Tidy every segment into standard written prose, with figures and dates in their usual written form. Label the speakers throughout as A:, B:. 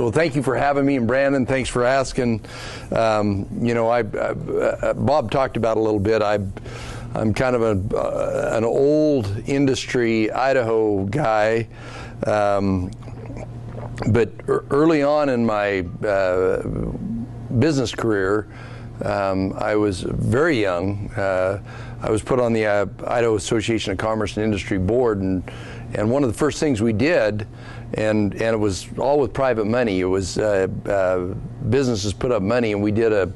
A: Well, thank you for having me, and Brandon, thanks for asking. You know, Bob talked about a little bit. I'm kind of an old industry Idaho guy, but early on in my business career, I was very young. I was put on the Idaho Association of Commerce and Industry board, and one of the first things we did, and it was all with private money. It was businesses put up money, and we did a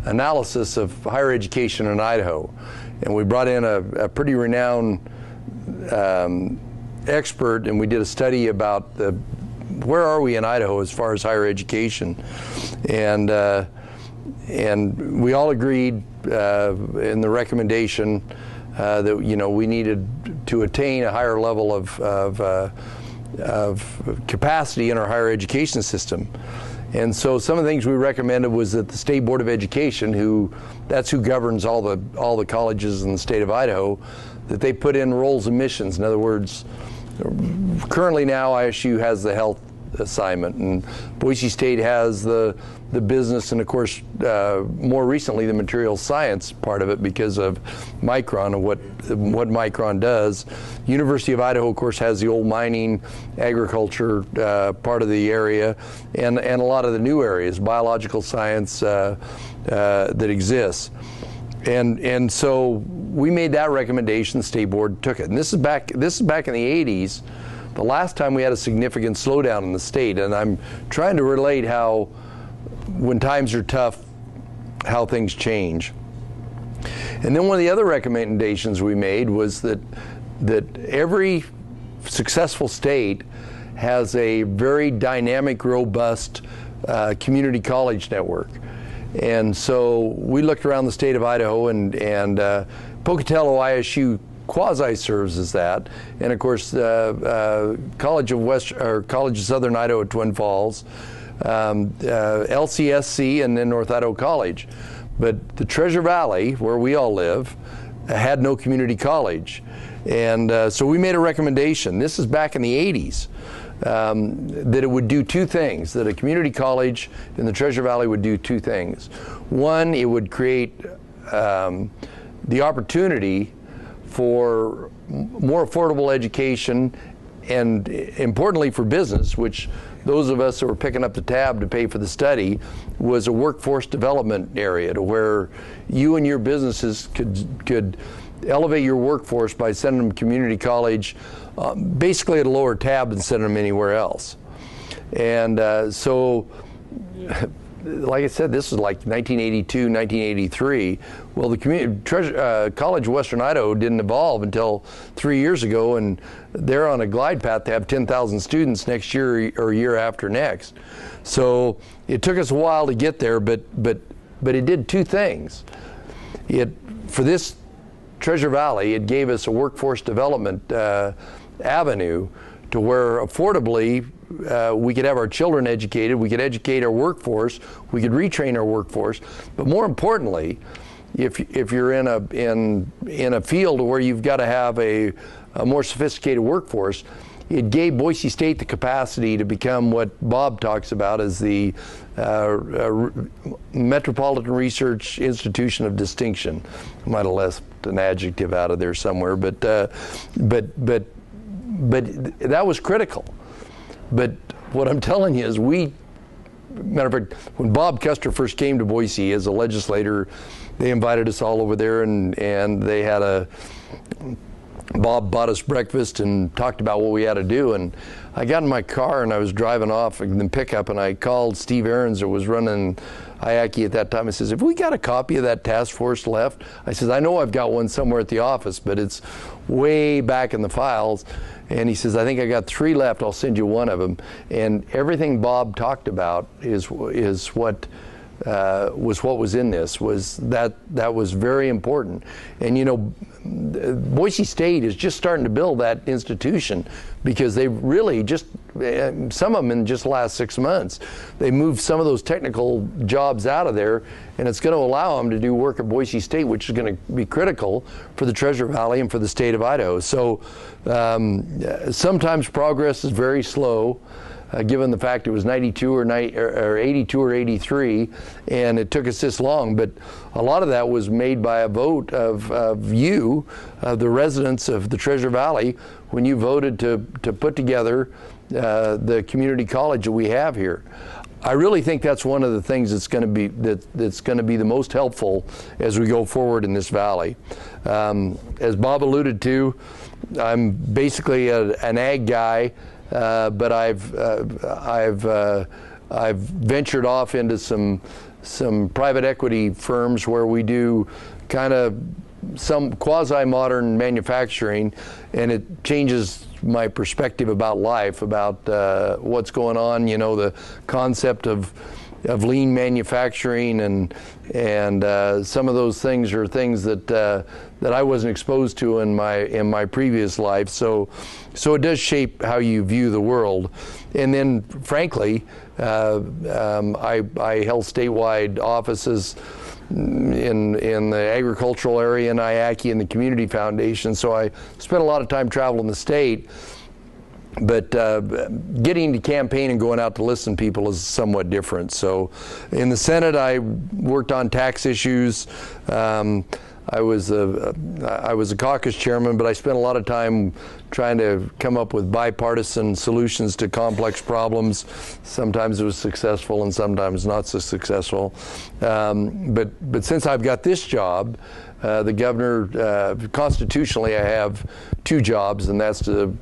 A: analysis of higher education in Idaho, and we brought in a pretty renowned expert, and we did a study about where are we in Idaho as far as higher education, and we all agreed in the recommendation that we needed to attain a higher level of capacity in our higher education system. And so some of the things we recommended was that the State Board of Education, that's who governs all the colleges in the state of Idaho, that they put in roles and missions. In other words, currently now ISU has the health assignment, and Boise State has the business, and of course more recently the materials science part of it because of Micron and what Micron does. University of Idaho, of course, has the old mining, agriculture part of the area, and a lot of the new areas, biological science that exists. And so we made that recommendation. The state board took it, and this is back in the 80s. The last time we had a significant slowdown in the state, and I'm trying to relate how, when times are tough, how things change. And then one of the other recommendations we made was that every successful state has a very dynamic, robust community college network. And so we looked around the state of Idaho, and Pocatello ISU quasi-serves as that, and of course College of Southern Idaho at Twin Falls, LCSC, and then North Idaho College. But the Treasure Valley, where we all live, had no community college, and so we made a recommendation. This is back in the 80s. That it would do two things, that a community college in the Treasure Valley would do two things. One, it would create the opportunity for more affordable education, and importantly for business, which those of us that were picking up the tab to pay for the study, was a workforce development area to where you and your businesses could elevate your workforce by sending them to community college basically at a lower tab than sending them anywhere else. And so, like I said, this was like 1982, 1983. Well, the College of Western Idaho didn't evolve until 3 years ago, and they're on a glide path to have 10,000 students next year or year after next. So it took us a while to get there, but it did two things. For this Treasure Valley, it gave us a workforce development avenue to where affordably we could have our children educated, we could educate our workforce, we could retrain our workforce, but more importantly, if you're in a field where you've got to have a more sophisticated workforce, it gave Boise State the capacity to become what Bob talks about as the Metropolitan Research Institution of Distinction. I might have left an adjective out of there somewhere, but that was critical. But what I'm telling you is matter of fact, when Bob Custer first came to Boise as a legislator, they invited us all over there, and they had Bob bought us breakfast and talked about what we had to do. And I got in my car and I was driving off in the pickup, and I called Steve Aarons, that was running IACI at that time. I says, "Have we got a copy of that task force left?" I says, "I know I've got one somewhere at the office, but it's way back in the files." And he says, "I think I got 3 left. I'll send you one of them." And everything Bob talked about is what was in this. That was very important. And Boise State is just starting to build that institution, because they really just, some of them in just the last 6 months, they moved some of those technical jobs out of there, and it's going to allow them to do work at Boise State, which is going to be critical for the Treasure Valley and for the state of Idaho. So sometimes progress is very slow. given the fact it was 92 or 82 or 83, and it took us this long. But a lot of that was made by a vote of you, the residents of the Treasure Valley, when you voted to put together the community college that we have here. I really think that's one of the things that's going to be the most helpful as we go forward in this valley. As Bob alluded to, I'm basically an ag guy, but I've ventured off into some private equity firms where we do kind of some quasi-modern manufacturing, and it changes my perspective about life, about what's going on. You know, the concept of lean manufacturing and some of those things are things that I wasn't exposed to in my previous life. So it does shape how you view the world. And then, frankly, I held statewide offices in the agricultural area in IACI and the Community Foundation, so I spent a lot of time traveling the state. But getting to campaign and going out to listen to people is somewhat different. So in the Senate, I worked on tax issues. I was a caucus chairman, but I spent a lot of time trying to come up with bipartisan solutions to complex problems. Sometimes it was successful and sometimes not so successful. But since I've got this job, the governor, constitutionally I have two jobs, and that's to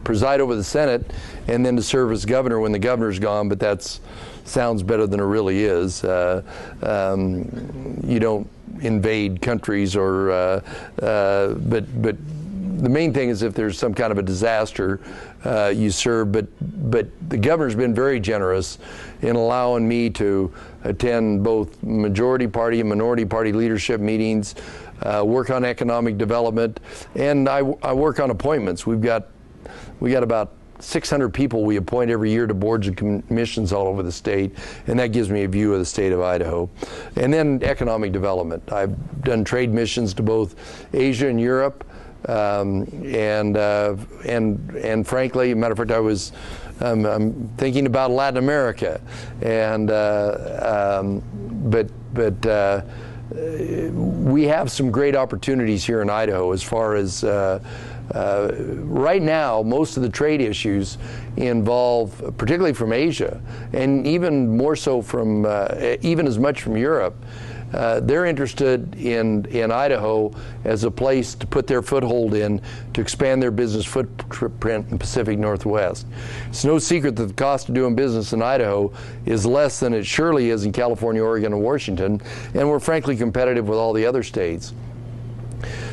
A: preside over the Senate and then to serve as governor when the governor's gone, but that sounds better than it really is. You don't invade countries but the main thing is if there's some kind of a disaster, you serve. But the governor's been very generous in allowing me to attend both majority party and minority party leadership meetings, work on economic development, and I work on appointments. We got about 600 people we appoint every year to boards and commissions all over the state, and that gives me a view of the state of Idaho. And then economic development. I've done trade missions to both Asia and Europe, and frankly, matter of fact, I'm thinking about Latin America, and but we have some great opportunities here in Idaho as far as right now, most of the trade issues involve, particularly from Asia, and even more so from, even as much from Europe. They're interested in Idaho as a place to put their foothold in to expand their business footprint in the Pacific Northwest. It's no secret that the cost of doing business in Idaho is less than it surely is in California, Oregon, and Washington, and we're frankly competitive with all the other states.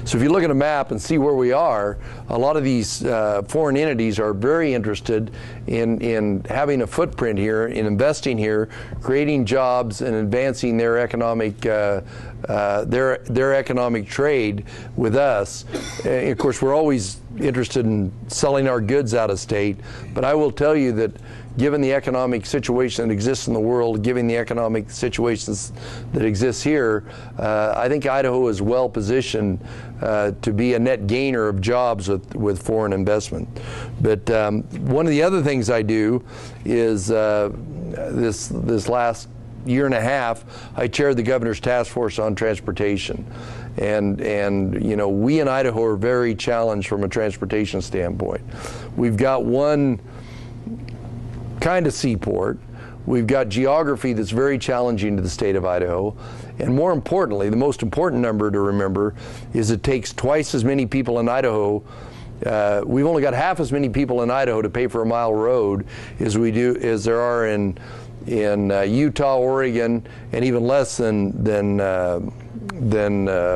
A: So if you look at a map and see where we are, a lot of these foreign entities are very interested in having a footprint here, in investing here, creating jobs, and advancing their economic their economic trade with us. Of course, we're always interested in selling our goods out of state, but I will tell you that given the economic situation that exists in the world, given the economic situations that exist here, I think Idaho is well positioned to be a net gainer of jobs with foreign investment. But one of the other things I do is this last year and a half, I chaired the governor's task force on transportation. And you know, we in Idaho are very challenged from a transportation standpoint. We've got one kind of seaport. We've got geography that's very challenging to the state of Idaho. And more importantly, the most important number to remember is it takes twice as many people in Idaho. We've only got half as many people in Idaho to pay for a mile road as there are in Utah, Oregon, and even less than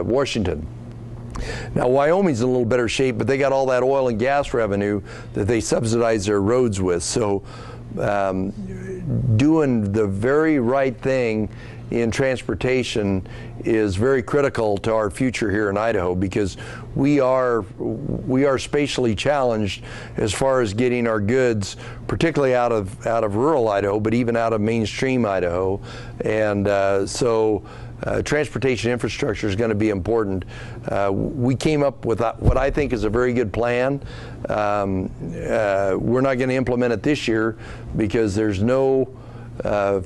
A: Washington. Now, Wyoming's in a little better shape, but they got all that oil and gas revenue that they subsidize their roads with. So doing the very right thing in transportation is very critical to our future here in Idaho, because we are spatially challenged as far as getting our goods, particularly out of rural Idaho, but even out of mainstream Idaho. And so transportation infrastructure is going to be important. We came up with what I think is a very good plan. We're not going to implement it this year because there's no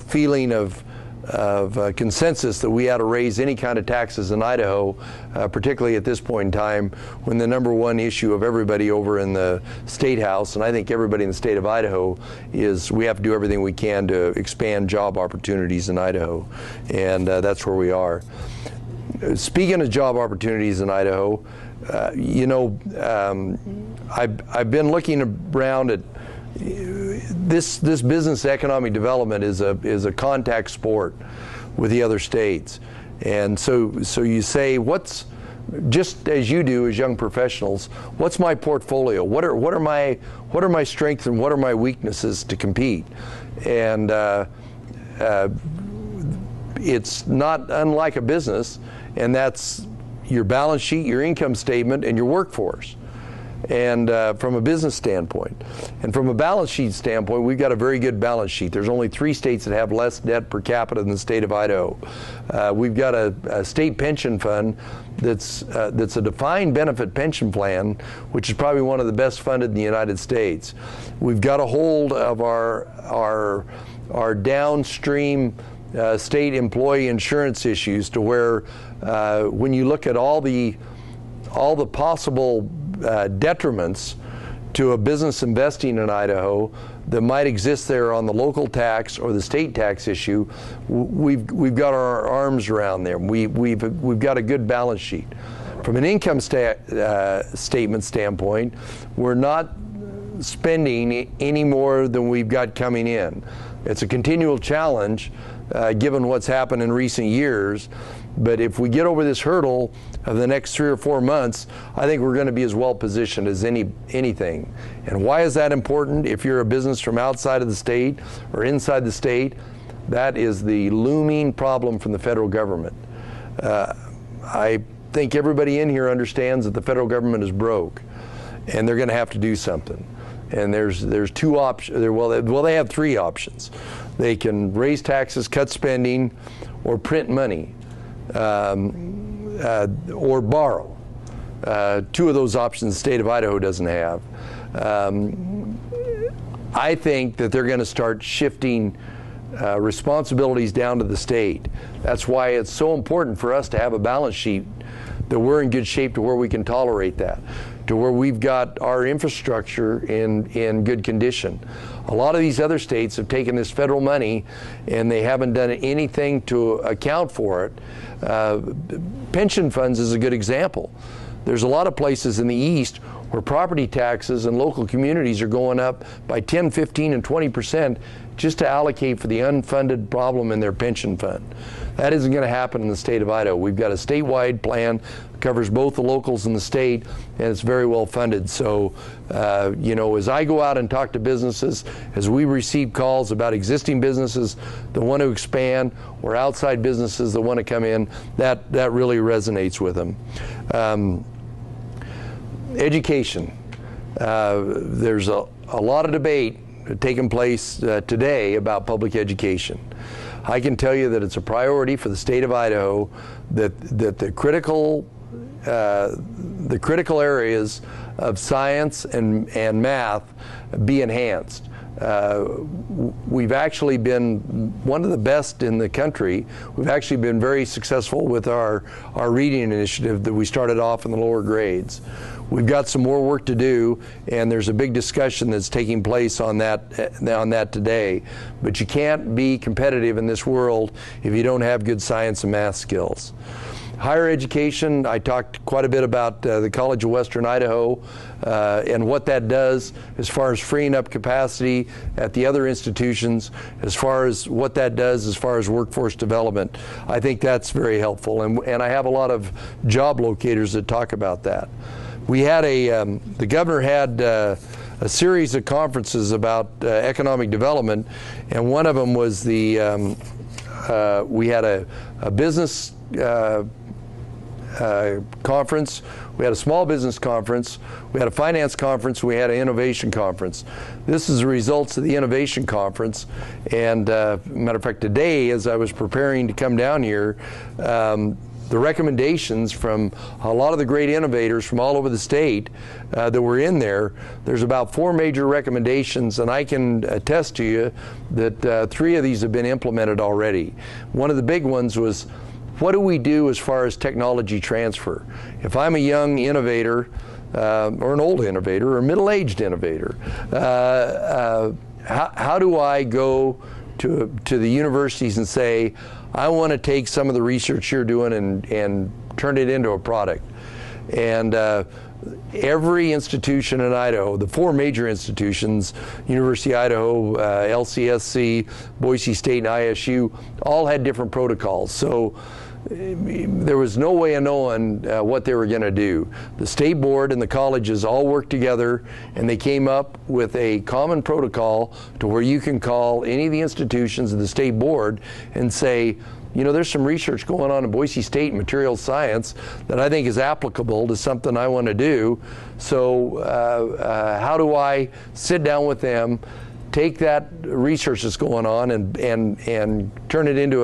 A: feeling of consensus that we ought to raise any kind of taxes in Idaho, particularly at this point in time when the number one issue of everybody over in the State House, and I think everybody in the state of Idaho, is we have to do everything we can to expand job opportunities in Idaho, and that's where we are. Speaking of job opportunities in Idaho, I've been looking around at this business economic development is a contact sport with the other states, and so you say, what's, just as you do as young professionals, what's my portfolio? What are my strengths and what are my weaknesses to compete? And it's not unlike a business, and that's your balance sheet, your income statement, and your workforce. And from a business standpoint. And from a balance sheet standpoint, we've got a very good balance sheet. There's only 3 states that have less debt per capita than the state of Idaho. We've got a state pension fund that's a defined benefit pension plan, which is probably one of the best funded in the United States. We've got a hold of our downstream state employee insurance issues to where when you look at all the possible detriments to a business investing in Idaho that might exist there on the local tax or the state tax issue, we've got our arms around there. We've got a good balance sheet. From an income statement standpoint, we're not spending any more than we've got coming in. It's a continual challenge given what's happened in recent years. But if we get over this hurdle of the next 3 or 4 months, I think we're going to be as well positioned as anything. And why is that important? If you're a business from outside of the state or inside the state, that is the looming problem from the federal government. I think everybody in here understands that the federal government is broke, and they're going to have to do something. And there's 2 options. Well, they have 3 options. They can raise taxes, cut spending, or print money. Or borrow. 2 of those options the state of Idaho doesn't have. I think that they're going to start shifting responsibilities down to the state. That's why it's so important for us to have a balance sheet that we're in good shape to where we can tolerate that, to where we've got our infrastructure in good condition. A lot of these other states have taken this federal money and they haven't done anything to account for it. Pension funds is a good example. There's a lot of places in the East where property taxes in local communities are going up by 10, 15, and 20% just to allocate for the unfunded problem in their pension fund. That isn't going to happen in the state of Idaho. We've got a statewide plan that covers both the locals and the state, and it's very well funded. So, as I go out and talk to businesses, as we receive calls about existing businesses that want to expand or outside businesses that want to come in, that really resonates with them. Education. There's a lot of debate taking place today about public education. I can tell you that it's a priority for the state of Idaho that the critical areas of science and math be enhanced. We've actually been one of the best in the country. We've actually been very successful with our reading initiative that we started off in the lower grades. We've got some more work to do, and there's a big discussion that's taking place on that today. But you can't be competitive in this world if you don't have good science and math skills. Higher education, I talked quite a bit about the College of Western Idaho and what that does as far as freeing up capacity at the other institutions, as far as what that does as far as workforce development. I think that's very helpful, and I have a lot of job locators that talk about that. We had the governor had a series of conferences about economic development, and one of them was we had a business conference, we had a small business conference, we had a finance conference, we had an innovation conference. This is the results of the innovation conference. And matter of fact, today, as I was preparing to come down here, the recommendations from a lot of the great innovators from all over the state that were in there, there's about 4 major recommendations, and I can attest to you that 3 of these have been implemented already. One of the big ones was, what do we do as far as technology transfer? If I'm a young innovator, or an old innovator, or a middle-aged innovator, how do I go to the universities and say, I want to take some of the research you're doing and turn it into a product? And every institution in Idaho, the 4 major institutions, University of Idaho, LCSC, Boise State, and ISU, all had different protocols. So there was no way of knowing what they were going to do. The state board and the colleges all worked together, and they came up with a common protocol to where you can call any of the institutions of the state board and say, you know, there's some research going on in Boise State in materials science that I think is applicable to something I want to do. So how do I sit down with them, take that research that's going on, and turn it into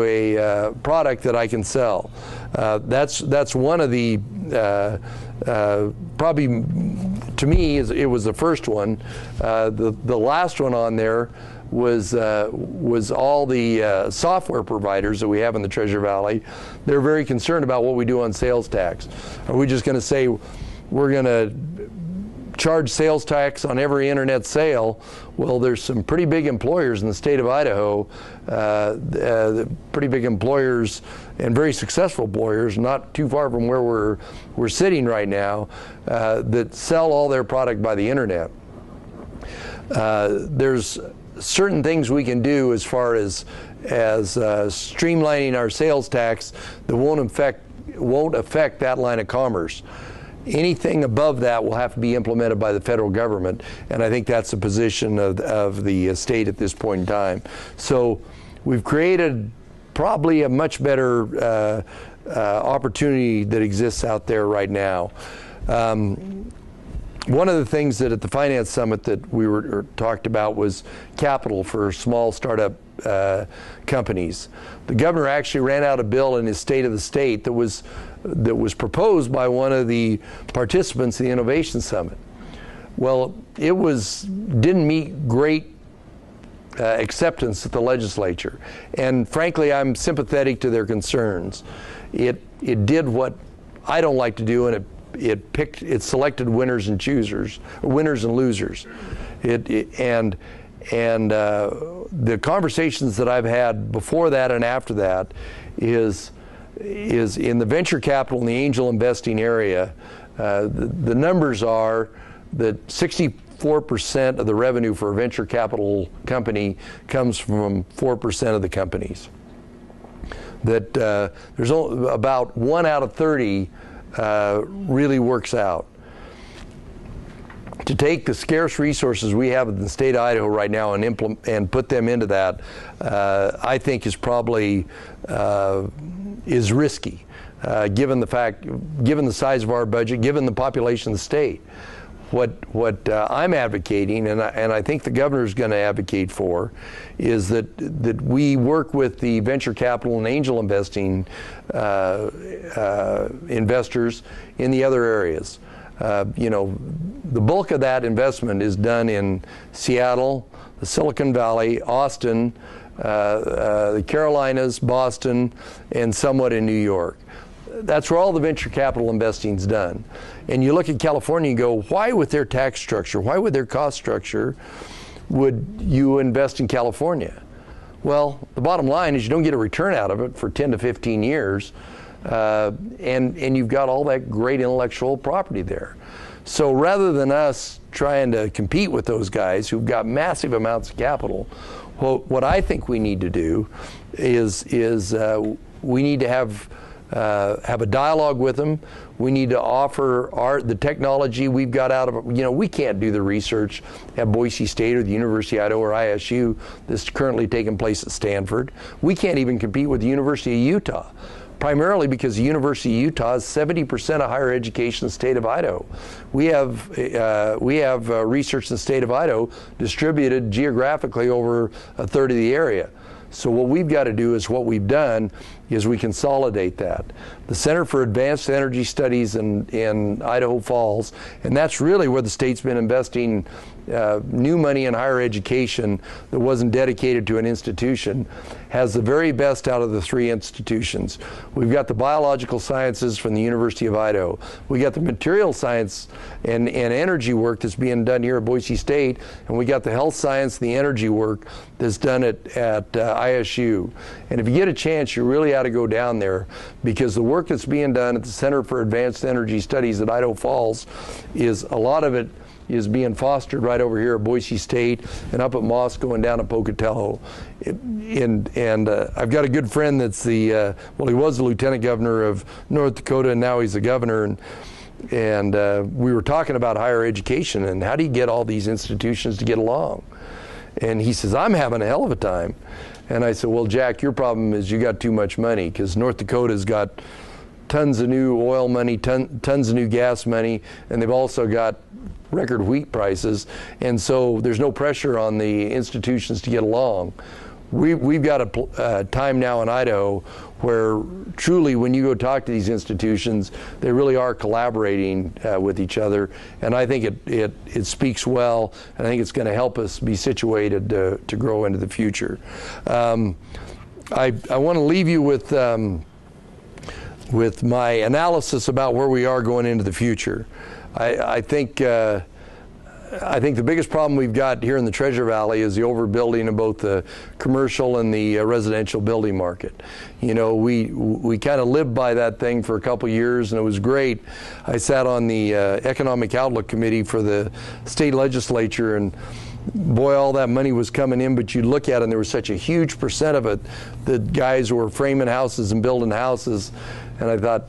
A: a product that I can sell? That's one of the probably, to me, it was the first one. The last one on there was all the software providers that we have in the Treasure Valley. They're very concerned about what we do on sales tax. Are we just going to say we're going to charge sales tax on every internet sale? Well, there's some pretty big employers in the state of Idaho, pretty big employers and very successful employers, not too far from where we're sitting right now, that sell all their product by the internet. There's certain things we can do as far as streamlining our sales tax that won't affect that line of commerce. Anything above that will have to be implemented by the federal government, and I think that's the position of the state at this point in time. So we've created probably a much better opportunity that exists out there right now. One of the things that at the Finance Summit that we were talked about was capital for small startup companies. The governor actually ran out a bill in his State of the State that was proposed by one of the participants in the Innovation Summit. Well, it didn't meet great acceptance at the legislature, and frankly, I'm sympathetic to their concerns. It did what I don't like to do, and it selected winners and losers. The conversations that I've had before that and after that is in the venture capital and the angel investing area. The numbers are that 64% of the revenue for a venture capital company comes from 4% of the companies. That there's about 1 out of 30 really works out. To take the scarce resources we have in the state of Idaho right now and put them into that, I think is probably is risky, given the size of our budget, given the population of the state. What I'm advocating, and I think the governor is going to advocate for, is that we work with the venture capital and angel investing investors in the other areas. The bulk of that investment is done in Seattle, the Silicon Valley, Austin, the Carolinas, Boston, and somewhat in New York. That's where all the venture capital investing is done. And you look at California and go, why with their tax structure, why with their cost structure would you invest in California? Well, the bottom line is you don't get a return out of it for 10 to 15 years, and you've got all that great intellectual property there. So rather than us trying to compete with those guys who've got massive amounts of capital, what I think we need to do is we need to have a dialogue with them. We need to offer the technology we've got out of it. We can't do the research at Boise State or the University of Idaho or ISU that's currently taking place at Stanford. We can't even compete with the University of Utah. primarily because the University of Utah is 70% of higher education in the state of Idaho. We have research in the state of Idaho distributed geographically over a third of the area. So what we've got to do is what we've done is we consolidate that. The Center for Advanced Energy Studies in Idaho Falls, and that's really where the state's been investing new money in higher education that wasn't dedicated to an institution, has the very best out of the three institutions. We've got the biological sciences from the University of Idaho. We got the material science and energy work that's being done here at Boise State, and we got the health science and the energy work that's done at ISU. And if you get a chance, you really ought to go down there, because the work that's being done at the Center for Advanced Energy Studies at Idaho Falls is a lot of it is being fostered right over here at Boise State and up at Moscow and down at Pocatello. I've got a good friend that's well, he was the lieutenant governor of North Dakota, and now he's the governor. And we were talking about higher education and how do you get all these institutions to get along. And he says, I'm having a hell of a time. And I said, well, Jack, your problem is you got too much money, because North Dakota's got tons of new oil money, tons of new gas money, and they've also got record wheat prices, and so there's no pressure on the institutions to get along. We've got a time now in Idaho where truly when you go talk to these institutions, they really are collaborating with each other, and I think it speaks well, and I think it's going to help us be situated to grow into the future. I want to leave you with my analysis about where we are going into the future. I think the biggest problem we've got here in the Treasure Valley is the overbuilding of both the commercial and the residential building market. You know, we kind of lived by that thing for a couple years, and it was great. I sat on the Economic Outlook Committee for the state legislature, and boy, all that money was coming in, but you look at it and there was such a huge percent of it that guys were framing houses and building houses, and I thought,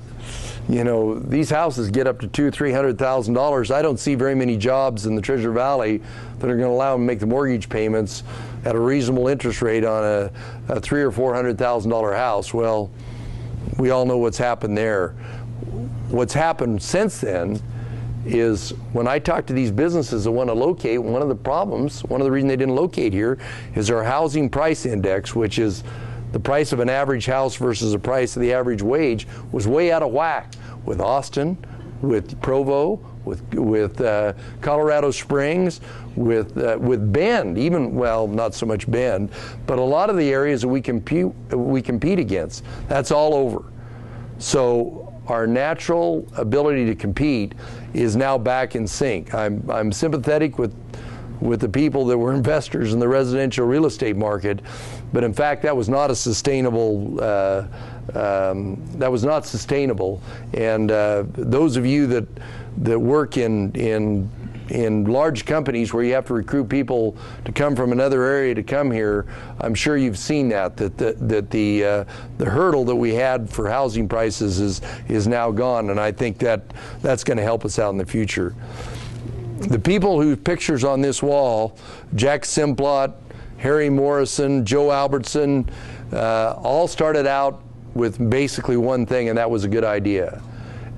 A: you know, these houses get up to $200,000–300,000. I don't see very many jobs in the Treasure Valley that are going to allow them to make the mortgage payments at a reasonable interest rate on a $300,000 or $400,000 house. Well, we all know what's happened there. What's happened since then is when I talk to these businesses that want to locate, one of the problems, one of the reasons they didn't locate here is our housing price index, which is the price of an average house versus the price of the average wage, was way out of whack with Austin, with Provo, with Colorado Springs, with Bend, even, well, not so much Bend, but a lot of the areas that we compete against. That's all over. So our natural ability to compete is now back in sync. I'm sympathetic with the people that were investors in the residential real estate market, but in fact that was not a sustainable. That was not sustainable. And those of you that work in large companies where you have to recruit people to come from another area to come here, I'm sure you've seen that the hurdle that we had for housing prices is now gone, and I think that's going to help us out in the future. The people whose pictures on this wall, Jack Simplot, Harry Morrison, Joe Albertson, all started out with basically one thing, and that was a good idea.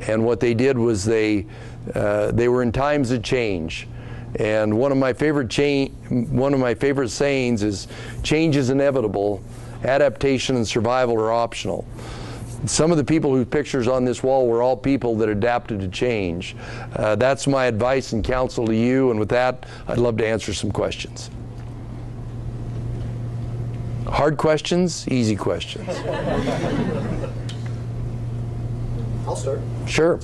A: And what they did was they were in times of change. And one of my favorite sayings is, change is inevitable, adaptation and survival are optional. Some of the people whose pictures on this wall were all people that adapted to change. That's my advice and counsel to you, and with that, I'd love to answer some questions. Hard questions, easy questions.
B: I'll start.
A: Sure.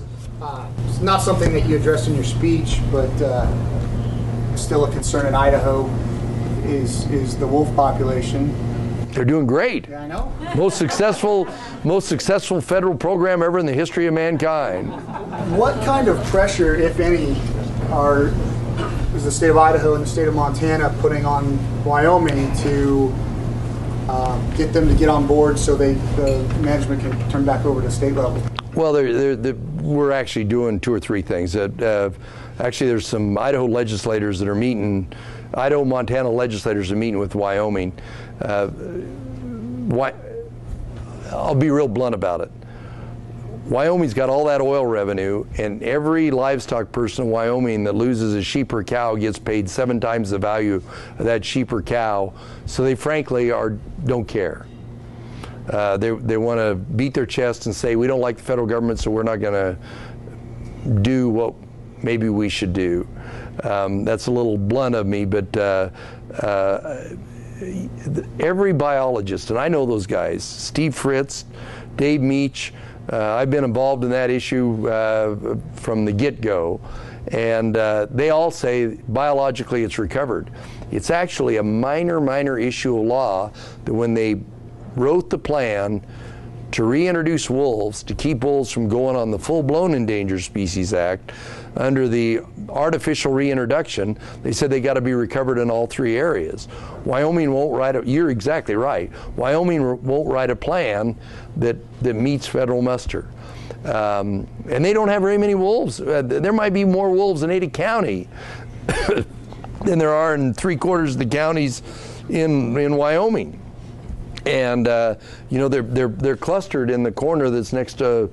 B: It's not something that you addressed in your speech, but still a concern in Idaho is the wolf population.
A: They're doing great.
B: Yeah, I know.
A: Most successful federal program ever in the history of mankind.
B: What kind of pressure, if any, is the state of Idaho and the state of Montana putting on Wyoming to get them to get on board so the management can turn back over to state level?
A: Well, we're actually doing two or three things. Actually, there's some Idaho legislators that are meeting, Idaho, Montana legislators are meeting with Wyoming. I'll be real blunt about it. Wyoming's got all that oil revenue, and every livestock person in Wyoming that loses a sheep or cow gets paid 7 times the value of that sheep or cow. So they frankly don't care. They want to beat their chest and say, we don't like the federal government, so we're not going to do what maybe we should do. That's a little blunt of me, but every biologist, and I know those guys, Steve Fritz, Dave Meach, I've been involved in that issue from the get-go, and they all say biologically it's recovered. It's actually a minor issue of law that when they wrote the plan to reintroduce wolves, to keep wolves from going on the full-blown Endangered Species Act, under the artificial reintroduction, they said they got to be recovered in all 3 areas. Wyoming won't write a, you're exactly right, Wyoming won't write a plan that meets federal muster. And they don't have very many wolves. There might be more wolves in Ada County than there are in 3/4 of the counties in Wyoming. And you know, they're clustered in the corner that's next to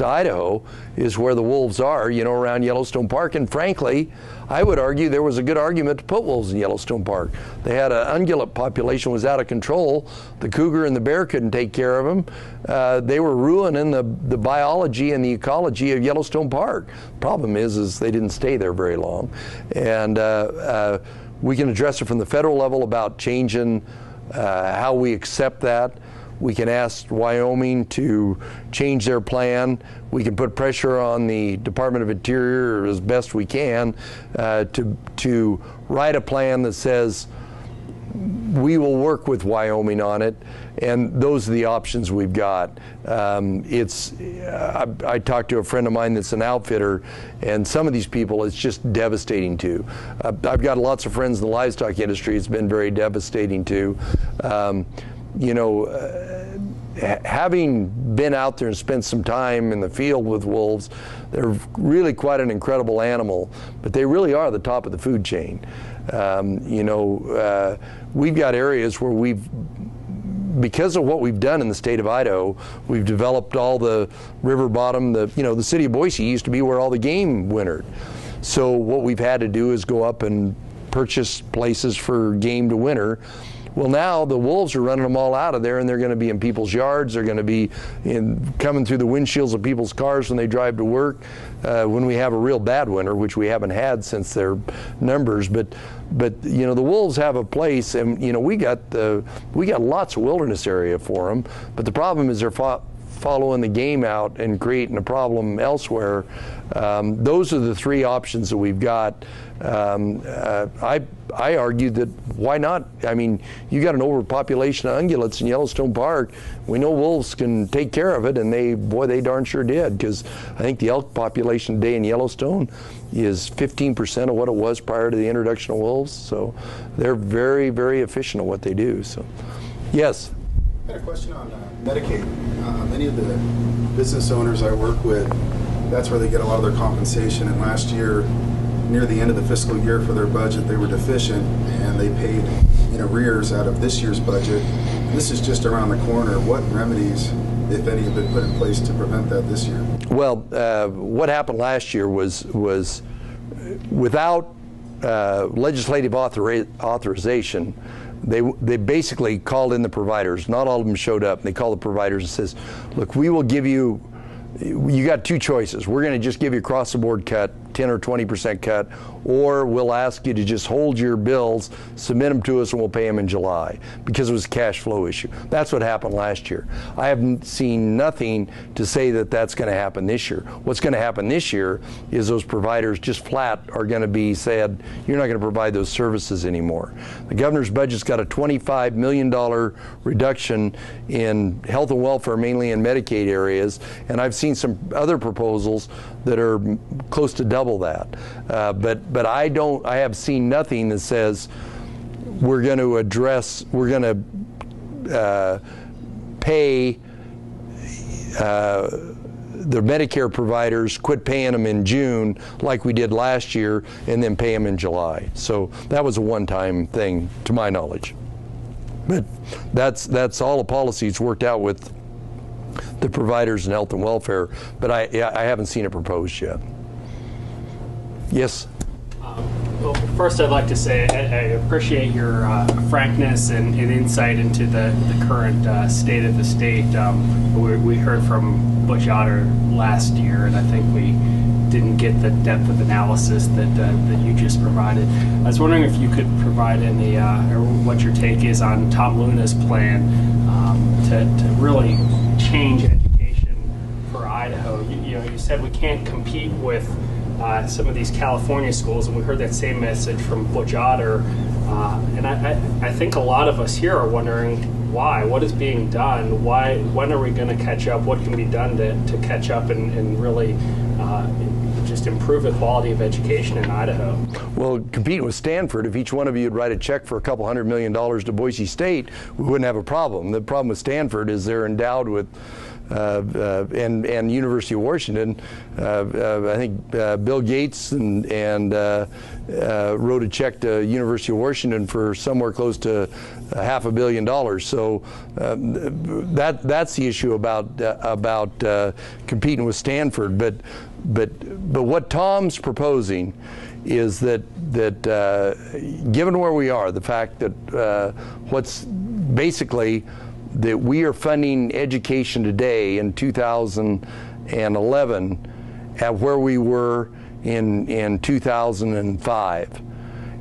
A: Idaho is where the wolves are, you know, around Yellowstone Park. And frankly, I would argue there was a good argument to put wolves in Yellowstone Park. They had an ungulate population was out of control. The cougar and the bear couldn't take care of them. They were ruining the biology and the ecology of Yellowstone Park. Problem is they didn't stay there very long. And we can address it from the federal level about changing how we accept that. We can ask Wyoming to change their plan. We can put pressure on the Department of Interior as best we can to write a plan that says we will work with Wyoming on it, and those are the options we've got. I talked to a friend of mine that's an outfitter, and some of these people it's just devastating to. I've got lots of friends in the livestock industry. It's been very devastating to. You know, having been out there and spent some time in the field with wolves, they're really quite an incredible animal, but they really are the top of the food chain. You know, we've got areas where because of what we've done in the state of Idaho, we've developed all the river bottom, you know, the city of Boise used to be where all the game wintered. So what we've had to do is go up and purchase places for game to winter. Well, now the wolves are running them all out of there, and they're going to be in people's yards. They're going to be coming through the windshields of people's cars when they drive to work. When we have a real bad winter, which we haven't had since their numbers, but you know, the wolves have a place, and you know, we got lots of wilderness area for them. But the problem is they're following the game out and creating a problem elsewhere. Those are the 3 options that we've got. I argued that why not? I mean, you got an overpopulation of ungulates in Yellowstone Park. We know wolves can take care of it, and they darn sure did, because I think the elk population today in Yellowstone is 15% of what it was prior to the introduction of wolves. So they're very, very efficient at what they do. So, yes.
C: I had a question on Medicaid. Many of the business owners I work with, that's where they get a lot of their compensation. And last year, near the end of the fiscal year for their budget, they were deficient, and they paid in arrears out of this year's budget. And this is just around the corner. What remedies, if any, have been put in place to prevent that this year?
A: Well, what happened last year was without legislative authorization. They basically called in the providers. Not all of them showed up. They called the providers and says, look, we will give you got 2 choices. We're going to just give you across the board cut, 10 or 20% cut, or we'll ask you to just hold your bills, submit them to us, and we'll pay them in July, because it was a cash flow issue. That's what happened last year. I haven't seen nothing to say that that's going to happen this year. What's going to happen this year is those providers just flat are going to be said, you're not going to provide those services anymore. The governor's budget's got a $25 million reduction in health and welfare, mainly in Medicaid areas, and I've seen some other proposals that are close to double that. But I have seen nothing that says we're going to pay the Medicare providers, quit paying them in June like we did last year, and then pay them in July. So that was a one-time thing, to my knowledge. But that's all the policies worked out with the providers in health and welfare, but I haven't seen it proposed yet. Yes?
D: Well, first I'd like to say I appreciate your frankness and insight into the current state of the state. We heard from Butch Otter last year, and I think we didn't get the depth of analysis that you just provided. I was wondering if you could provide any, or what your take is on Tom Luna's plan to really change education for Idaho. You said we can't compete with some of these California schools, and we heard that same message from Butch Otter. And I think a lot of us here are wondering why. What is being done? When are we going to catch up? What can be done to catch up and really just improve the quality of education in Idaho?
A: Well, competing with Stanford, if each one of you would write a check for a couple $100 million to Boise State, we wouldn't have a problem. The problem with Stanford is they're endowed with and University of Washington, I think Bill Gates and wrote a check to University of Washington for somewhere close to $500 million. So that's the issue about competing with Stanford. But what Tom's proposing is that given where we are, the fact that what's basically that we are funding education today in 2011 at where we were in 2005.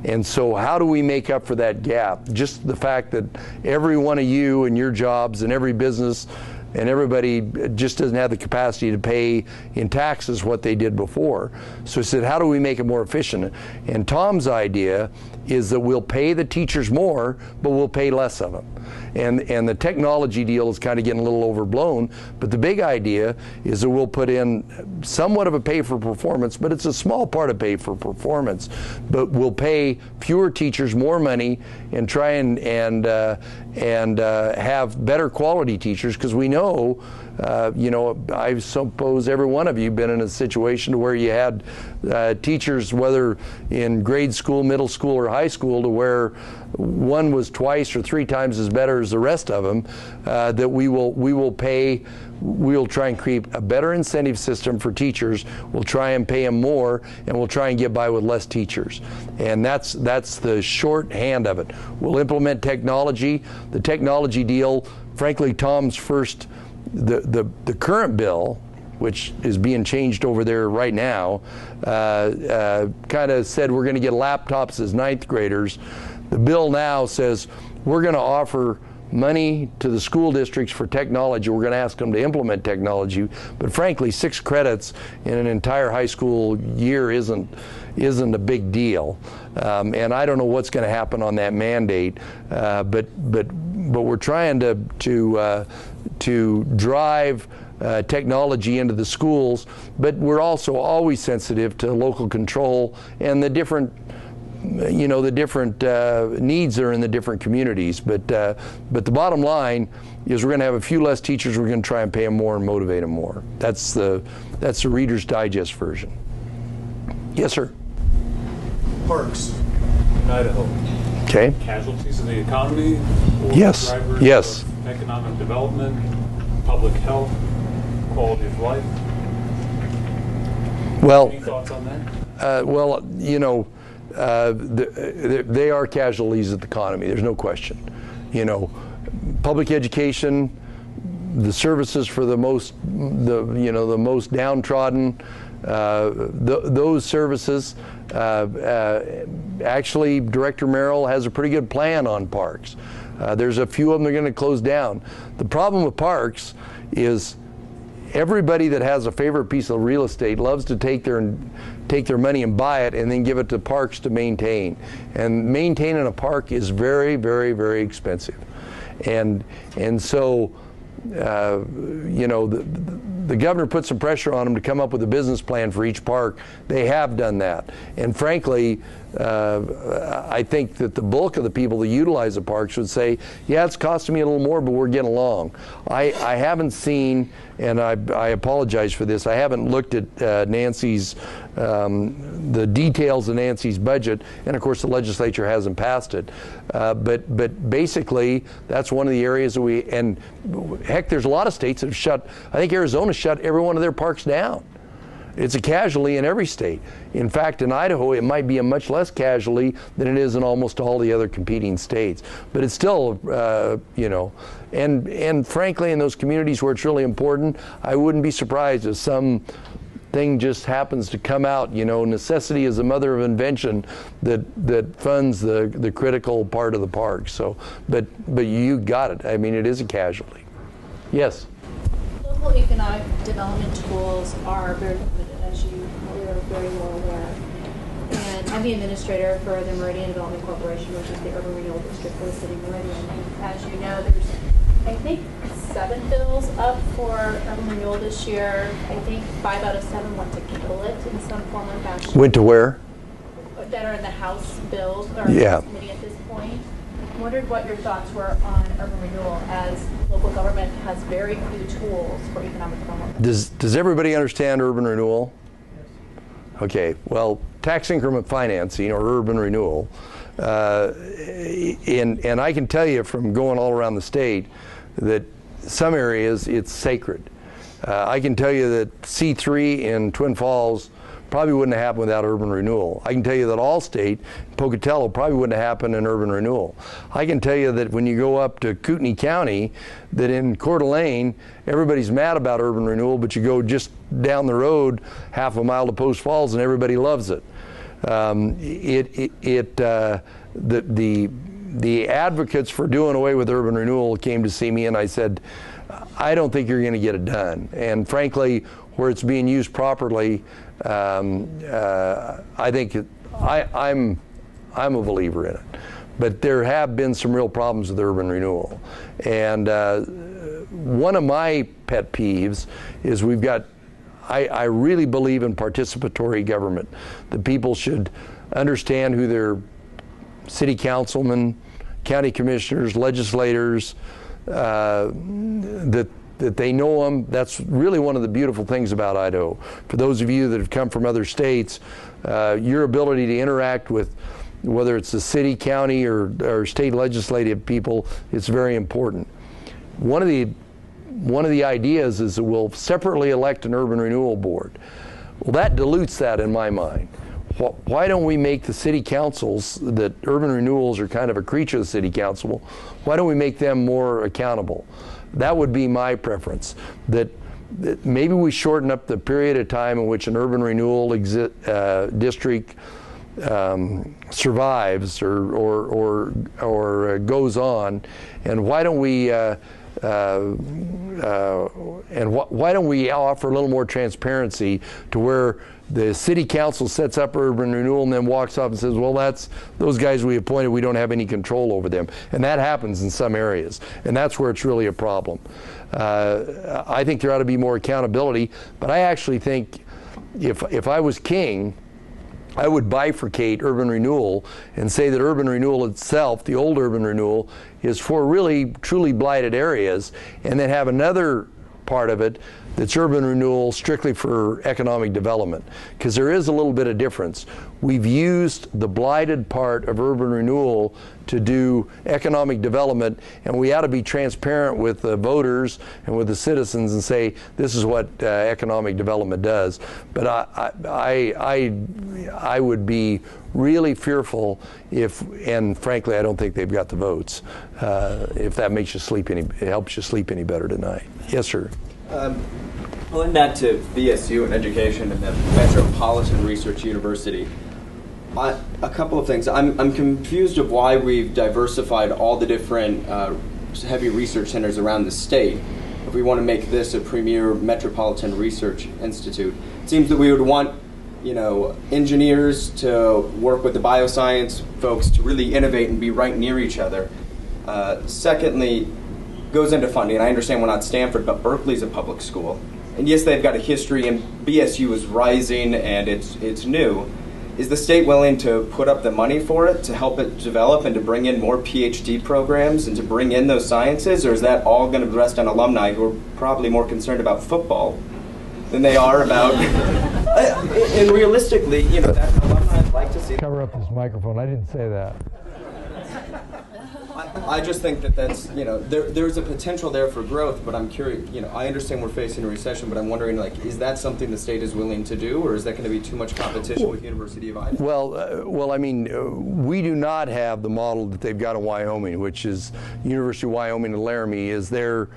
A: And so how do we make up for that gap? Just the fact that every one of you and your jobs and every business and everybody just doesn't have the capacity to pay in taxes what they did before. So he said, how do we make it more efficient? And Tom's idea is that we'll pay the teachers more, but we'll pay less of them. And the technology deal is kind of getting a little overblown, but the big idea is that we'll put in somewhat of a pay for performance, but it's a small part of pay for performance. But we'll pay fewer teachers more money and try and have better quality teachers, because we know, I suppose every one of you have been in a situation where you had teachers, whether in grade school, middle school, or high school, to where one was twice or three times as better as the rest of them, that we'll try and create a better incentive system for teachers. We'll try and pay them more, and we'll try and get by with less teachers. And that's the shorthand of it. We'll implement technology. The technology deal, frankly, Tom's first, the current bill, which is being changed over there right now, kind of said we're going to get laptops as ninth graders. The bill now says we're going to offer money to the school districts for technology. We're going to ask them to implement technology, but frankly, 6 credits in an entire high school year isn't a big deal. And I don't know what's going to happen on that mandate, but we're trying to drive technology into the schools, but we're also always sensitive to local control and the different needs are in the different communities. But the bottom line is we're going to have a few less teachers. We're going to try and pay them more and motivate them more. That's the Reader's Digest version. Yes, sir.
E: Parks in Idaho.
A: Okay.
E: Casualties of the economy? Or
A: yes.
E: Drivers
A: Yes.
E: of economic development, public health, quality of life?
A: Well,
E: any thoughts on that?
A: They are casualties of the economy. There's no question. Public education, the services for the most downtrodden, those services. Actually, Director Merrill has a pretty good plan on parks. There's a few of them that are going to close down. The problem with parks is everybody that has a favorite piece of real estate loves to take their money and buy it and then give it to parks to maintain. And maintaining a park is very, very, very expensive. And so, the governor put some pressure on them to come up with a business plan for each park. They have done that. And frankly, I think that the bulk of the people that utilize the parks would say, yeah, it's costing me a little more, but we're getting along. I haven't seen, and I apologize for this, I haven't looked at Nancy's, the details of Nancy's budget, and of course the legislature hasn't passed it. But basically, that's one of the areas that heck, there's a lot of states that have shut, I think Arizona shut every one of their parks down. It's a casualty in every state. In fact, in Idaho, it might be a much less casualty than it is in almost all the other competing states. But it's still, you know, and frankly, in those communities where it's really important, I wouldn't be surprised if some thing just happens to come out. You know, necessity is the mother of invention that funds the critical part of the park. So, but you got it. I mean, it is a casualty. Yes.
F: Local economic development tools are very limited, as you are very well aware. And I'm the administrator for the Meridian Development Corporation, which is the urban renewal district for the city of Meridian. And as you know, there's, I think, 7 bills up for urban renewal this year. I think 5 out of 7 want to kill it in some form or fashion.
A: Went to where?
F: That are in the House bills or
A: yeah.
F: committee at this point. Wondered what your thoughts were on urban renewal, as local government has very few tools for economic development.
A: Does everybody understand urban renewal? Yes. Okay, well, tax increment financing or urban renewal, and I can tell you from going all around the state that some areas it's sacred. I can tell you that C3 in Twin Falls probably wouldn't have happened without urban renewal. I can tell you that Allstate, Pocatello, probably wouldn't have happened in urban renewal. I can tell you that when you go up to Kootenai County, that in Coeur d'Alene, everybody's mad about urban renewal, but you go just down the road half a mile to Post Falls and everybody loves it. The advocates for doing away with urban renewal came to see me and I said, I don't think you're going to get it done. And frankly, where it's being used properly, I think I'm a believer in it. But there have been some real problems with urban renewal. And one of my pet peeves is we've got, I really believe in participatory government. The people should understand who their city councilmen, county commissioners, legislators, that they know them. That's really one of the beautiful things about Idaho. For those of you that have come from other states, your ability to interact with whether it's the city, county, or state legislative people is very important. One of the ideas is that we'll separately elect an urban renewal board. Well, that dilutes that in my mind. Why don't we make the city councils, that urban renewals are kind of a creature of the city council, why don't we make them more accountable? That would be my preference, that maybe we shorten up the period of time in which an urban renewal district survives or goes on, and why don't we why don't we offer a little more transparency to where the city council sets up urban renewal and then walks off and says, well, that's those guys we appointed, we don't have any control over them. And that happens in some areas. And that's where it's really a problem. I think there ought to be more accountability, but I actually think if I was king, I would bifurcate urban renewal and say that urban renewal itself, the old urban renewal, is for really truly blighted areas, and then have another part of it that's urban renewal strictly for economic development, because there is a little bit of difference. We've used the blighted part of urban renewal to do economic development, and we ought to be transparent with the voters and with the citizens and say this is what economic development does. But I would be really fearful if, and frankly I don't think they've got the votes, if that makes you sleep it helps you sleep any better tonight. Yes, sir.
G: Pulling that to BSU and education and the Metropolitan Research University, a couple of things. I'm confused of why we've diversified all the different heavy research centers around the state. If we want to make this a premier metropolitan research institute, it seems that we would want, you know, engineers to work with the bioscience folks to really innovate and be right near each other. Secondly, goes into funding. I understand we're not Stanford, but Berkeley's a public school. And yes, they've got a history, and BSU is rising, and it's new. Is the state willing to put up the money for it, to help it develop, and to bring in more PhD programs, and to bring in those sciences, or is that all going to rest on alumni who are probably more concerned about football than they are about... and realistically, you know, that alumni would like to see...
A: Cover up this microphone. I didn't say that.
G: I just think that that's, there's a potential there for growth, but I'm curious, I understand we're facing a recession, but I'm wondering, is that something the state is willing to do, or is that going to be too much competition with University of Idaho?
A: Well, I mean, we do not have the model that they've got in Wyoming, which is University of Wyoming and Laramie is their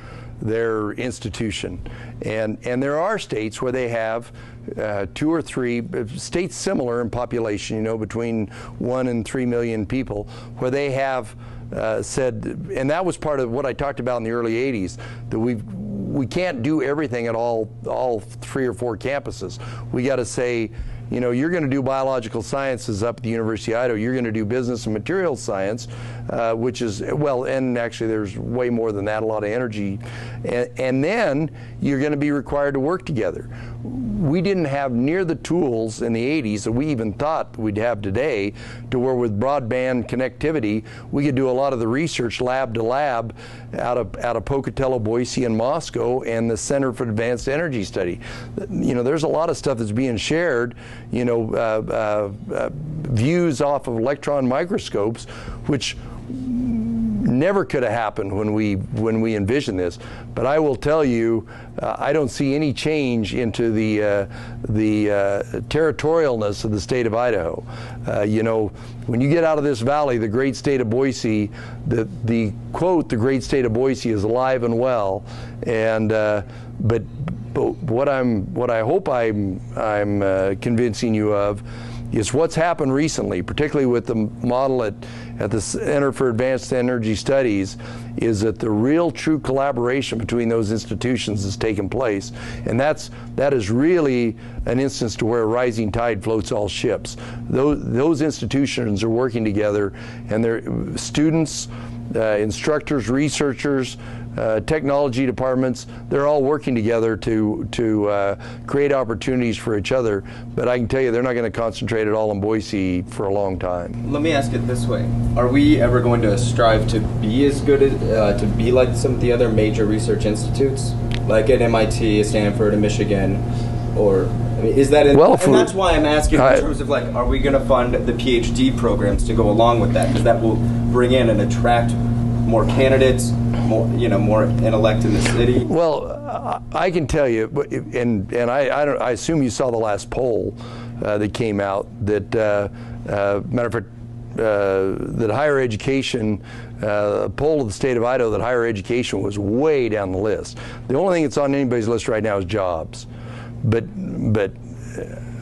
A: institution. And there are states where they have 2 or 3 states similar in population, between 1 and 3 million people, where they have said, and that was part of what I talked about in the early 80s, that we can't do everything at all 3 or 4 campuses. We got to say, you're going to do biological sciences up at the University of Idaho. You're going to do business and materials science, which is, and actually there's way more than that, a lot of energy. And then you're going to be required to work together. We didn't have near the tools in the 80s that we even thought we'd have today, to where with broadband connectivity, we could do a lot of the research lab to lab out of Pocatello, Boise, and Moscow, and the Center for Advanced Energy Study. There's a lot of stuff that's being shared, views off of electron microscopes, which never could have happened when we envisioned this. But I will tell you, I don't see any change into the territorialness of the state of Idaho. When you get out of this valley, the great state of Boise, the quote, the great state of Boise is alive and well. And but what I hope I'm convincing you of is what's happened recently, particularly with the model at the Center for Advanced Energy Studies, is that the real true collaboration between those institutions has taken place. And that is really an instance to where a rising tide floats all ships. Those institutions are working together, and their students, instructors, researchers, technology departments, they're all working together to create opportunities for each other. But I can tell you, they're not going to concentrate it all in Boise for a long time.
G: Let me ask it this way. Are we ever going to strive to be as good as, to be like some of the other major research institutes, like at MIT, Stanford, and Michigan? Or, is that and that's why I'm asking in terms of, are we going to fund the PhD programs to go along with that? Because that will bring in and attract more candidates, more intellect in the city.
A: Well, I can tell you, and I assume you saw the last poll that came out that, matter of fact, that higher education, a poll of the state of Idaho, that higher education was way down the list. The only thing that's on anybody's list right now is jobs. But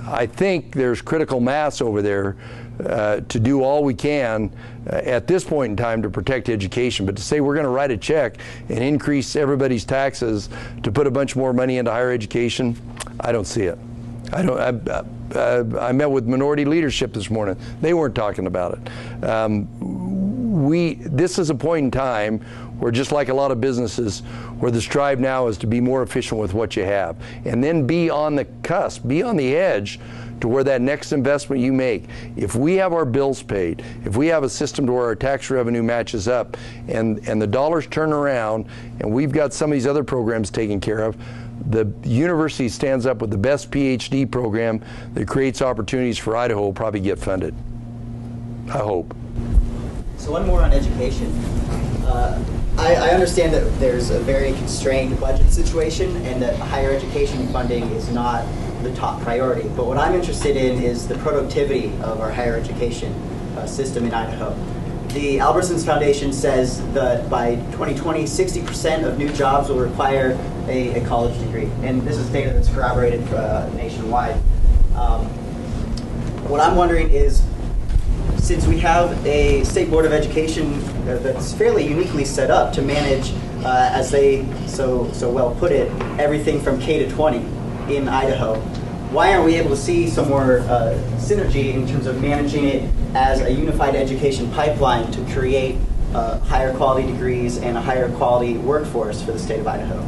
A: I think there's critical mass over there to do all we can at this point in time to protect education. But to say we're going to write a check and increase everybody's taxes to put a bunch more money into higher education, I don't see it. I met with minority leadership this morning. They weren't talking about it. This is a point in time where, just like a lot of businesses, where the strive now is to be more efficient with what you have, and then be on the cusp, be on the edge to where that next investment you make. If we have our bills paid, if we have a system to where our tax revenue matches up, and the dollars turn around, and we've got some of these other programs taken care of, the university stands up with the best PhD program that creates opportunities for Idaho will probably get funded. I hope.
H: So one more on education. I understand that there's a very constrained budget situation and that higher education funding is not the top priority. But what I'm interested in is the productivity of our higher education system in Idaho. The Albertsons Foundation says that by 2020, 60% of new jobs will require a college degree. And this is data that's corroborated nationwide. What I'm wondering is, since we have a state board of education that's fairly uniquely set up to manage, as they so well put it, everything from K to 20 in Idaho, why aren't we able to see some more synergy in terms of managing it as a unified education pipeline to create higher quality degrees and a higher quality workforce for the state of Idaho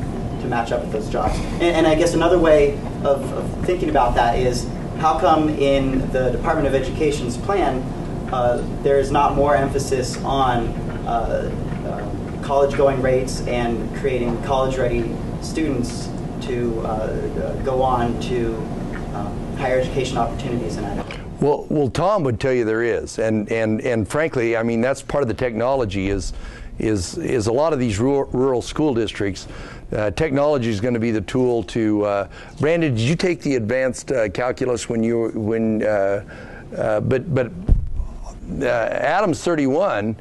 H: to match up with those jobs? And I guess another way of thinking about that is, how come in the Department of Education's plan there is not more emphasis on college-going rates and creating college-ready students to go on to higher education opportunities in Idaho?
A: Well, Tom would tell you there is, and frankly, I mean, that's part of the technology is is a lot of these rural school districts. Technology is going to be the tool to. Brandon, did you take the advanced calculus when you but Adam's 31,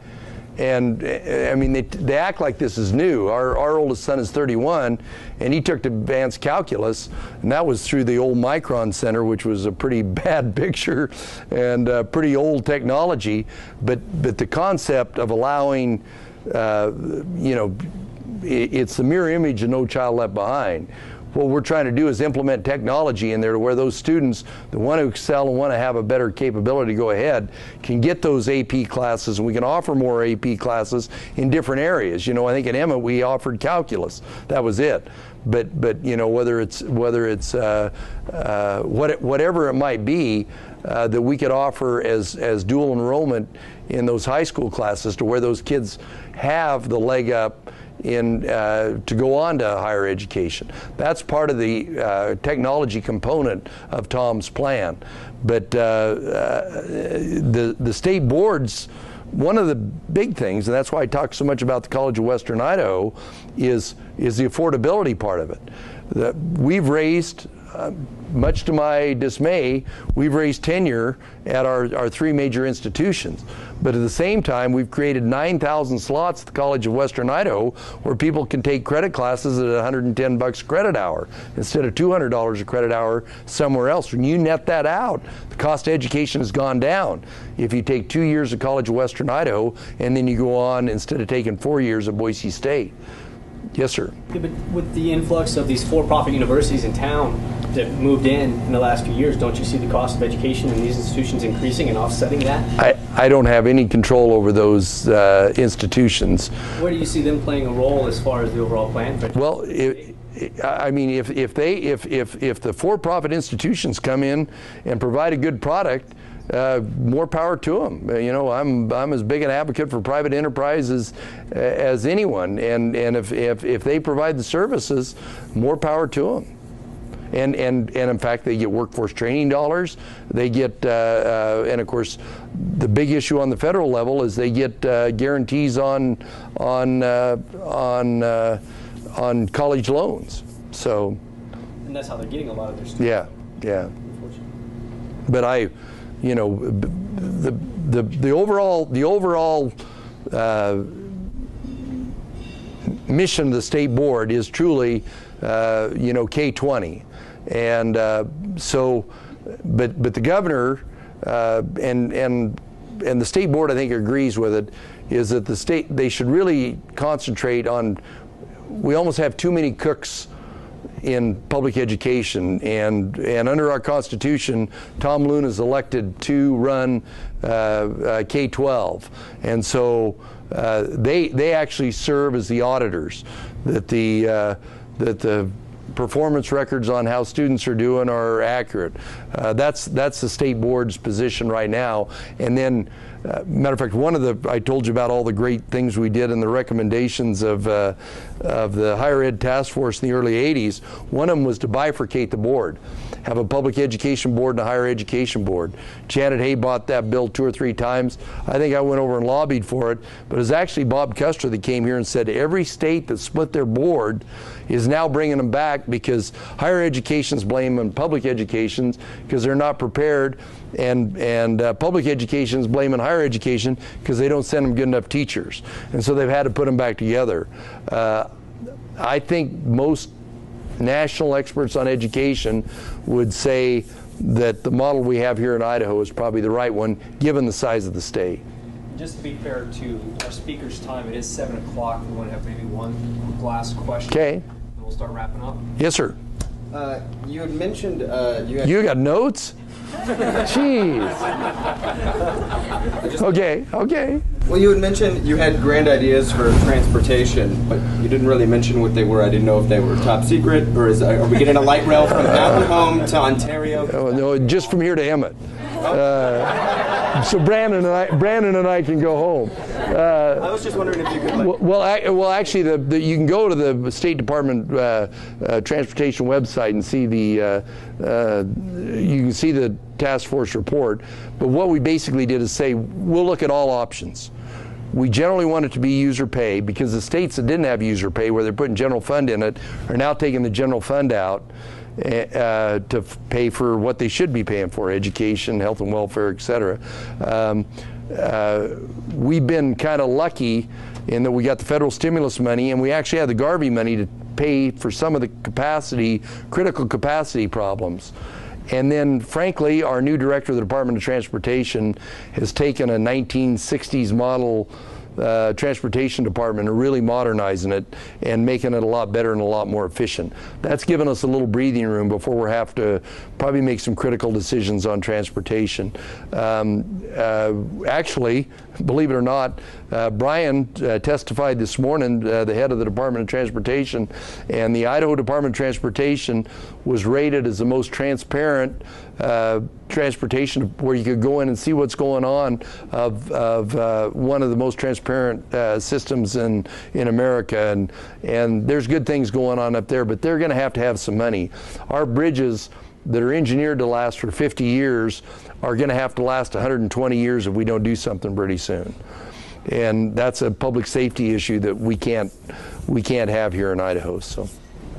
A: and I mean they act like this is new. Our oldest son is 31, and he took the advanced calculus, and that was through the old Micron Center, which was a pretty bad picture and pretty old technology. But the concept of allowing, it's the mirror image of No Child Left Behind. What we're trying to do is implement technology in there to where those students that want to excel and want to have a better capability to go ahead can get those AP classes, and we can offer more AP classes in different areas. I think at Emmett we offered calculus. That was it. But whether it's whatever it might be that we could offer as dual enrollment in those high school classes to where those kids have the leg up to go on to higher education. That's part of the technology component of Tom's plan. But the state boards, one of the big things, and that's why I talk so much about the College of Western Idaho, is the affordability part of it. We've raised, much to my dismay, we've raised tenure at our three major institutions. But at the same time, we've created 9,000 slots at the College of Western Idaho where people can take credit classes at $110 a credit hour instead of $200 a credit hour somewhere else. When you net that out, the cost of education has gone down. If you take 2 years at College of Western Idaho and then you go on instead of taking 4 years at Boise State. Yes, sir.
D: Yeah, but with the influx of these for-profit universities in town that moved in the last few years, don't you see the cost of education in these institutions increasing and offsetting that?
A: I don't have any control over those institutions.
D: Where do you see them playing a role as far as the overall plan?
A: Well, I mean, if the for-profit institutions come in and provide a good product, more power to them. I'm as big an advocate for private enterprise as anyone, and if they provide the services, more power to them. And in fact, they get workforce training dollars. They get, and of course, the big issue on the federal level is they get guarantees on college loans. So.
D: And that's how they're getting a lot of their students.
A: Yeah. But the overall mission of the state board is truly K-20, and so but the governor and the state board, I think, agrees with it, is that they should really concentrate on. We almost have too many cooks in public education, and under our Constitution, Tom Loon is elected to run K-12, and so they actually serve as the auditors, that the performance records on how students are doing are accurate. That's the state board's position right now. And then, matter of fact, I told you about all the great things we did in the recommendations of the higher ed task force in the early 80s. One of them was to bifurcate the board, have a public education board and a higher education board. Janet Hay bought that bill 2 or 3 times. I think I went over and lobbied for it, but it was actually Bob Custer that came here and said every state that split their board is now bringing them back because higher education's blaming public education because they're not prepared, and public education's blaming higher education because they don't send them good enough teachers, and so they've had to put them back together. I think most national experts on education would say that the model we have here in Idaho is probably the right one given the size of the state.
E: Just to be fair to our speaker's time, it is 7 o'clock. We want to have maybe one last question.
A: Okay.
E: And we'll start wrapping up.
A: Yes, sir.
G: You had mentioned
A: You got notes? Jeez. Okay.
G: Well, you had mentioned you had grand ideas for transportation, but you didn't really mention what they were. I didn't know if they were top secret, or are we getting a light rail from Mountain Home to Ontario?
A: No, just from here to Emmett. So Brandon and I can go home.
G: I was just wondering if you could.
A: Well, actually, you can go to the State Department transportation website and see you can see the task force report. But what we basically did is say we'll look at all options. We generally want it to be user pay, because the states that didn't have user pay, where they're putting general fund in it, are now taking the general fund out to pay for what they should be paying for, education, health and welfare, et cetera. We've been kind of lucky in that we got the federal stimulus money, and we actually had the Garvey money to pay for some of the critical capacity problems. And then, frankly, our new director of the Department of Transportation has taken a 1960s model transportation department and really modernizing it and making it a lot better and a lot more efficient. That's given us a little breathing room before we have to probably make some critical decisions on transportation. Actually, believe it or not, Brian testified this morning, the head of the Department of Transportation, and the Idaho Department of Transportation was rated as the most transparent transportation, where you could go in and see what's going on, of one of the most transparent systems in America. And there's good things going on up there, but they're going to have some money. Our bridges that are engineered to last for 50 years are going to have to last 120 years if we don't do something pretty soon. And that's a public safety issue that we can't have here in Idaho. So,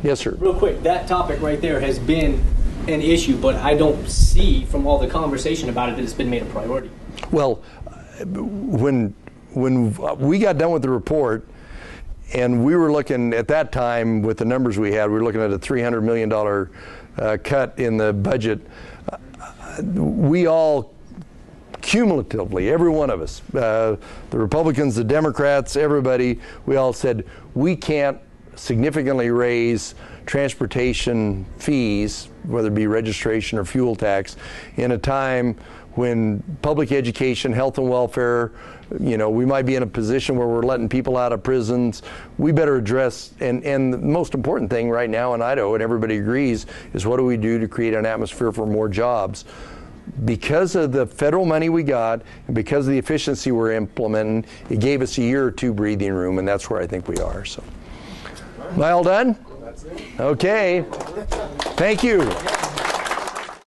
A: yes, sir.
I: Real quick, that topic right there has been an issue, but I don't see from all the conversation about it that it's been made a priority.
A: Well, when we got done with the report, and we were looking at that time with the numbers we had, we were looking at a $300 million cut in the budget. We all cumulatively, every one of us, the Republicans, the Democrats, everybody, we all said we can't significantly raise transportation fees, whether it be registration or fuel tax, in a time when public education, health and welfare, we might be in a position where we're letting people out of prisons. We better address, and the most important thing right now in Idaho, and everybody agrees, is what do we do to create an atmosphere for more jobs? Because of the federal money we got, and because of the efficiency we're implementing, it gave us a year or two breathing room, and that's where I think we are. So, am I all done? That's it. Okay. Thank you.